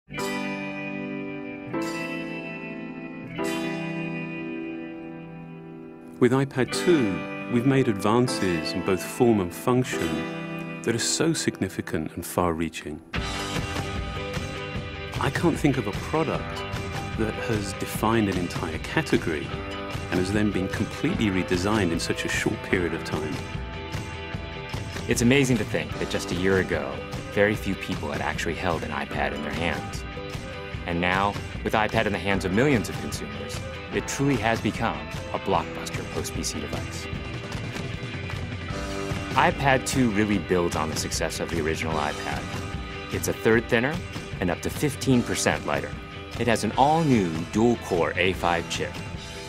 With iPad 2, we've made advances in both form and function that are so significant and far-reaching. I can't think of a product that has defined an entire category and has then been completely redesigned in such a short period of time. It's amazing to think that just a year ago, very few people had actually held an iPad in their hands. And now, with iPad in the hands of millions of consumers, it truly has become a blockbuster post-PC device. iPad 2 really builds on the success of the original iPad. It's a third thinner and up to 15% lighter. It has an all-new dual-core A5 chip,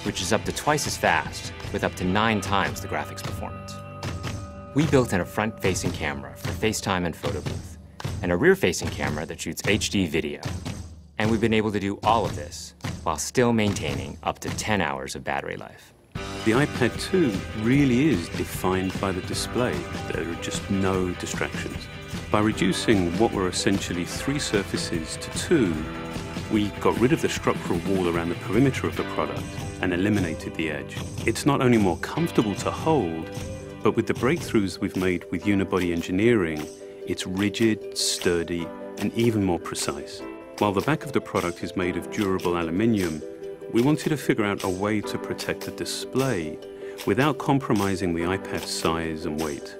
which is up to twice as fast, with up to 9 times the graphics performance. We built in a front-facing camera for FaceTime and photo booth, and a rear-facing camera that shoots HD video. And we've been able to do all of this while still maintaining up to 10 hours of battery life. The iPad 2 really is defined by the display. There are just no distractions. By reducing what were essentially 3 surfaces to 2, we got rid of the structural wall around the perimeter of the product and eliminated the edge. It's not only more comfortable to hold, but with the breakthroughs we've made with unibody engineering, it's rigid, sturdy, and even more precise. While the back of the product is made of durable aluminium, we wanted to figure out a way to protect the display without compromising the iPad's size and weight.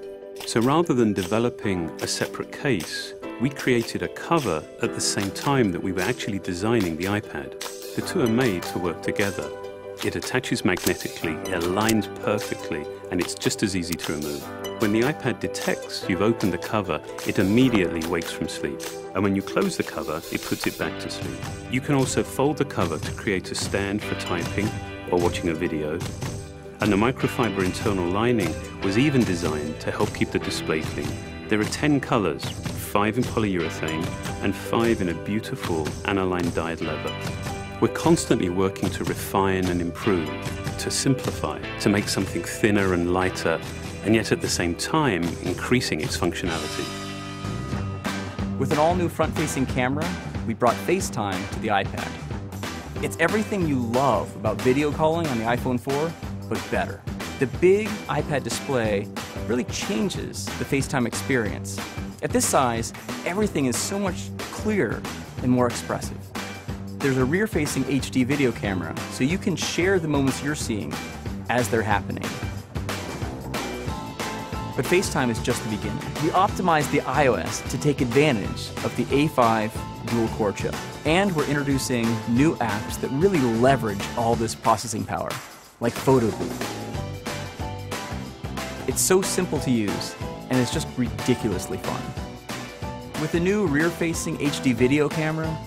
So rather than developing a separate case, we created a cover at the same time that we were actually designing the iPad. The two are made to work together. It attaches magnetically, it aligns perfectly, and it's just as easy to remove. When the iPad detects you've opened the cover, it immediately wakes from sleep. And when you close the cover, it puts it back to sleep. You can also fold the cover to create a stand for typing or watching a video. And the microfiber internal lining was even designed to help keep the display clean. There are 10 colors, 5 in polyurethane and 5 in a beautiful aniline dyed leather. We're constantly working to refine and improve, to simplify, to make something thinner and lighter, and yet at the same time, increasing its functionality. With an all-new front-facing camera, we brought FaceTime to the iPad. It's everything you love about video calling on the iPhone 4, but better. The big iPad display really changes the FaceTime experience. At this size, everything is so much clearer and more expressive. There's a rear-facing HD video camera, so you can share the moments you're seeing as they're happening. But FaceTime is just the beginning. We optimized the iOS to take advantage of the A5 dual-core chip. And we're introducing new apps that really leverage all this processing power, like Photo Booth. It's so simple to use, and it's just ridiculously fun. With the new rear-facing HD video camera,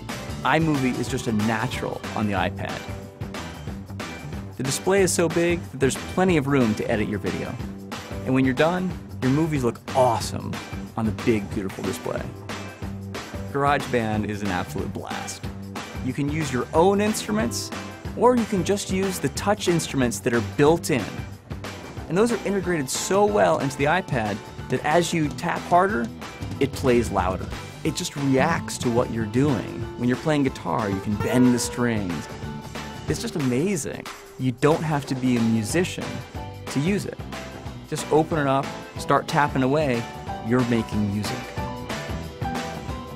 iMovie is just a natural on the iPad. The display is so big that there's plenty of room to edit your video. And when you're done, your movies look awesome on the big, beautiful display. GarageBand is an absolute blast. You can use your own instruments, or you can just use the touch instruments that are built in. And those are integrated so well into the iPad that as you tap harder, it plays louder. It just reacts to what you're doing. When you're playing guitar, you can bend the strings. It's just amazing. You don't have to be a musician to use it. Just open it up, start tapping away, you're making music.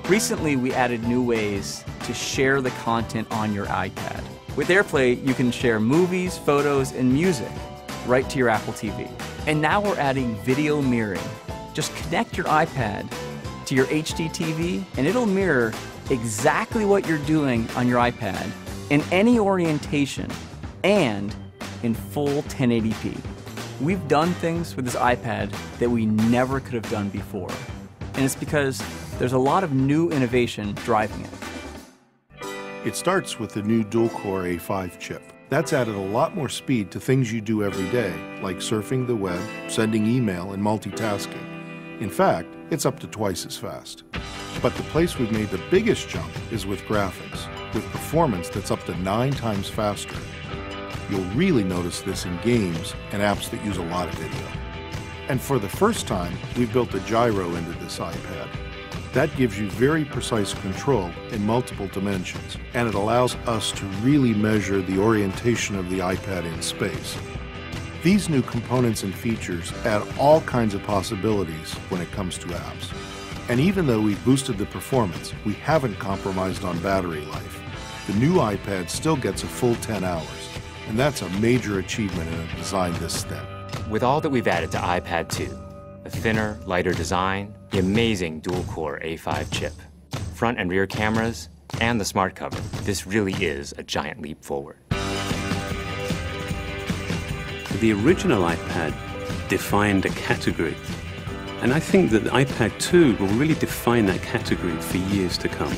Recently, we added new ways to share the content on your iPad. With AirPlay, you can share movies, photos, and music right to your Apple TV. And now we're adding video mirroring. Just connect your iPad to your HD TV, and it'll mirror exactly what you're doing on your iPad in any orientation and in full 1080p. We've done things with this iPad that we never could have done before. And it's because there's a lot of new innovation driving it. It starts with the new dual-core A5 chip. That's added a lot more speed to things you do every day, like surfing the web, sending email, and multitasking. In fact, it's up to twice as fast. But the place we've made the biggest jump is with graphics, with performance that's up to 9 times faster. You'll really notice this in games and apps that use a lot of video. And for the first time, we've built a gyro into this iPad. That gives you very precise control in multiple dimensions, and it allows us to really measure the orientation of the iPad in space. These new components and features add all kinds of possibilities when it comes to apps. And even though we've boosted the performance, we haven't compromised on battery life. The new iPad still gets a full 10 hours, and that's a major achievement in a design this thin. With all that we've added to iPad 2, the thinner, lighter design, the amazing dual-core A5 chip, front and rear cameras, and the smart cover, this really is a giant leap forward. The original iPad defined a category, and I think that the iPad 2 will really define that category for years to come.